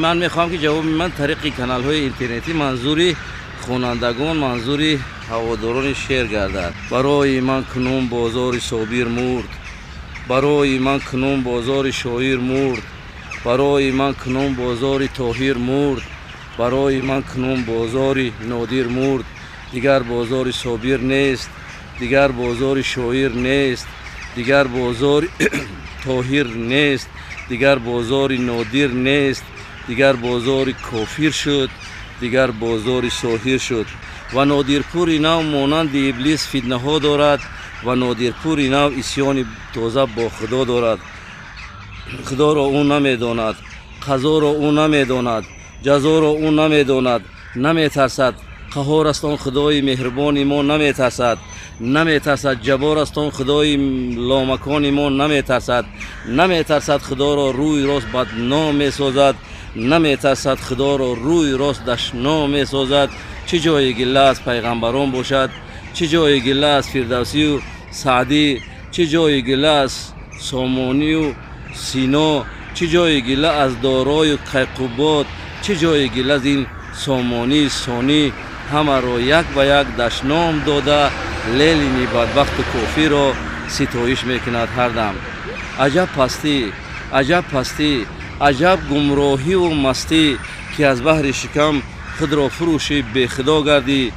من میخوام که جواب من طریق کانال های اینترنتی منظوری خوانندگان منظوری هواداران شعر گردد. برای من کنون بازار صابر مرد، برای من کنون بازار شاعر مرد، برای من کنون بازار طاهر مرد، برای من کنون بازار نادر مرد. دیگر بازار صابر نیست، دیگر بازار شاعر نیست، دیگر بازار طاهر نیست، دیگر بازار نادر نیست، دیگر بازار کافر شد، دیگر بازار ساحر شد. و نادرپور نو مانند ابلیس فتنه ها دارد و نادرپور نو عصیان تازه با خدا دارد. خدا را او نمیداند، قضا را او نمیداند، جزا را او نمیداند، نمیترسد. قهار است آن خدای مهربان ما نمیترسد، نمیترسد. جبار است آن خدای لامکان ما نمیترسد، نمیترسد. خدا را روی راست بدنام میسازد، نمیترسد. خدا را روی راست دشنام میسازد. چه جای گله از پیغمبران باشد، چه جای گله از فردوسی و سعدی، چه جای گله از سامانی و سینا، چه جای گله از دارای و قیقوباد، چه جای گله از این سامانی ثانی. همه را یک به یک دشنام داده لیلینی بدبخت و کافی را ستایش میکند هر دم. عجب پستی، عجب پستی، عجب گمراهی و مستی که از بحر شکم خود را فروشی به خدا گردی.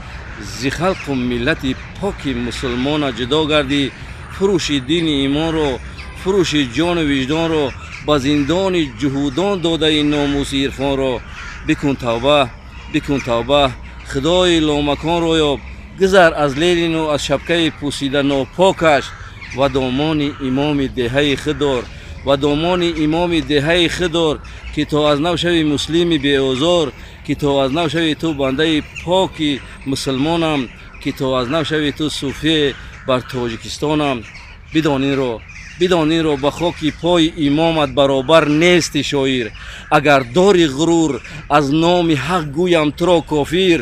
ز خلق و ملت پاک مسلمان جدا گردی. فروشی دین ایمان را، فروشی جان و وجدان را، با زندان جهودان داده این ناموس عرفان را. بکن توبه، بکن توبه، خدای لامکان را یاب. گذر از لیل و از شبکه پوسیده ناپاکش و دامان امام دهه خدار، و دامان امام دهه خدار که تا از نو شوی مسلمی بی آزار، که تا از نو شوی تو بنده پاکی مسلمانم، که تا از نو شوی تو صوفی بر تاجیکستانم. بدانین را به خاک پای امامت برابر نیست شاعر. اگر داری غرور از نام حق گویم تو را کافر.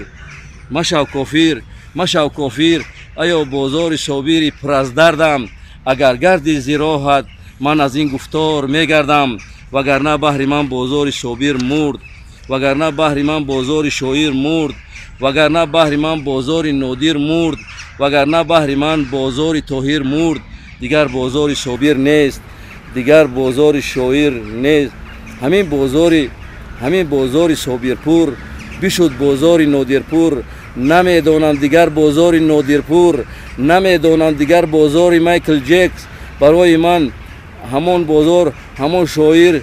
مشو کافر، مشو کافر، ایا بازار صابری پر از دردم. اگر گردی زراحت من از این گفتار میگردم، وگرنه بهر من بازار صابر مرد، وگرنه بهر من بازار شاعر مرد، وگرنه بهر من بازار نادر مرد، وگرنه بهر من بازار طاهر مرد. دیگر بازار صابر نیست، دیگر بازار شاعر نیست. همین بازار صابرپور بشد بازار نادرپور. نمیدانم دیگر بازار نادرپور، نمیدانم دیگر بازار مایکل جکس. برای من همان بازار، همان شاعر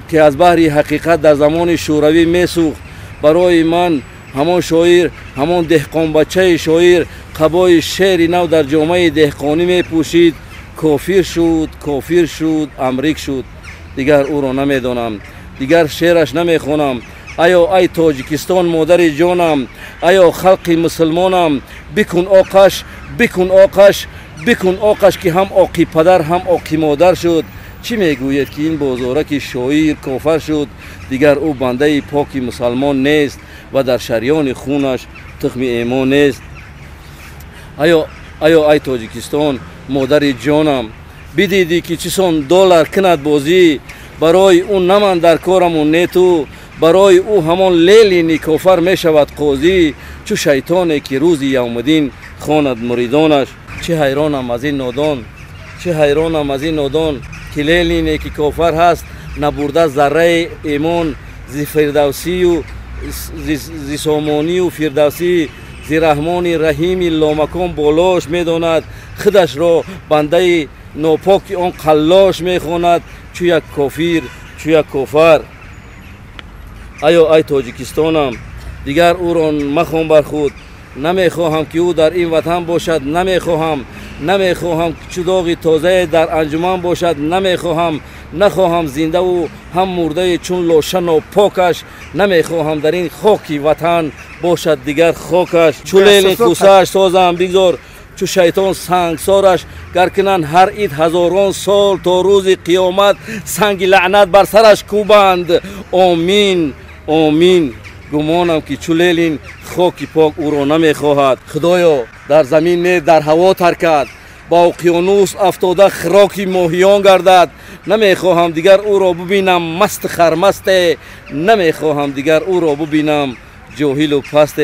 که از بحر حقیقت در زمان شوروی میسوخت. برای من همان شاعر، همان دهقان بچه شاعر قبای شعر نو در جامعه دهقانی می پوشید. کافر شد، کافر شد، امریک شد. دیگر او را نمیدانم، دیگر شعرش نمیخوانم. ایا ای تاجیکستان مادر جانم، ایا خلق مسلمانم، بکن آقش، بکن آقش، بکن آقش که هم آقی پدر هم آقی مادر شد. چی میگوید که این بازارک شاعر کافر شد؟ دیگر او بنده پاکی مسلمان نیست و در شریان خونش تخم ایمان نیست. ایا ای تاجیکستان مادر جانم، بدیدی که چسان دلار کند بازی. برای اون نمان در کارم و نیتو، برای او همان لیلی کافر می شود قاضی. چو شیطانی که روز یومدین خواند مریدانش. چه حیرانم از این نادان، چه حیرانم از این نادان که لیلی که کافر هست نبرده ذره ایمان ز فردوسی و ز سامانی و فردوسی، ز رحمان رحیم لامکان بالاش میداند. خودش را بنده ناپاک آن قلاش میخواند. چو یک کافر، چو یک کافر. ایا ای تاجیکستانم دیگر او را مخوان بر خود. نمیخواهم که او در این وطن باشد، نمیخواهم که چداغی تازه در انجمن باشد، نخواهم زنده و هم مرده چون لاشه ناپاکش. نمیخواهم در این خاکی وطن باشد دیگر خاکش. چو لیل کوسه‌اش سازم بگذار، چو شیطان سنگسارش گر کنند هر عید هزاران سال تا روز قیامت سنگ لعنت بر سرش کوبند. آمین آمین. گمانم که چو لیل خاک پاک او را نمیخواهد. خدایا در زمین نه در هوا ترکد، با اقیانوس افتاده خراکی ماهیان گردد. نمیخواهم دیگر او را ببینم مست خرمست، نمیخواهم دیگر او را ببینم جاهل و پست.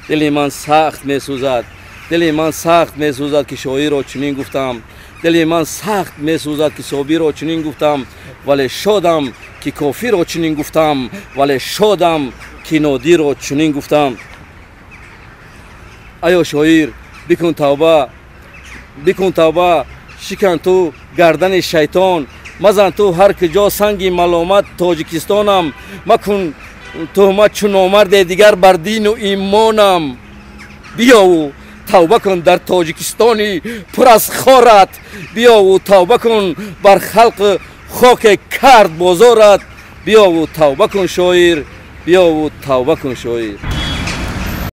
دل من سخت میسوزد، دل من سخت میسوزد که شاعر را چنین گفتم، دل من سخت میسوزد که صابی را چنین گفتم، ولی شادم که کافی را چنین گفتم، ولی شادم که نادی را چنین گفتم. ایا شاعر بکن توبه، بکن توبه، شکن تو گردن شیطان، مزن تو هر کجا سنگ ملامت تاجیکستانم، مکن تهمت چون نامرد دیگر بر دین و ایمانم. بیا و توبه کن در تاجیکستانی پر از خارت، بیا و توبه کن بر خلق خاک کرد بازارت، بیا و توبه کن شاعر، بیا و توبه کن شاعر.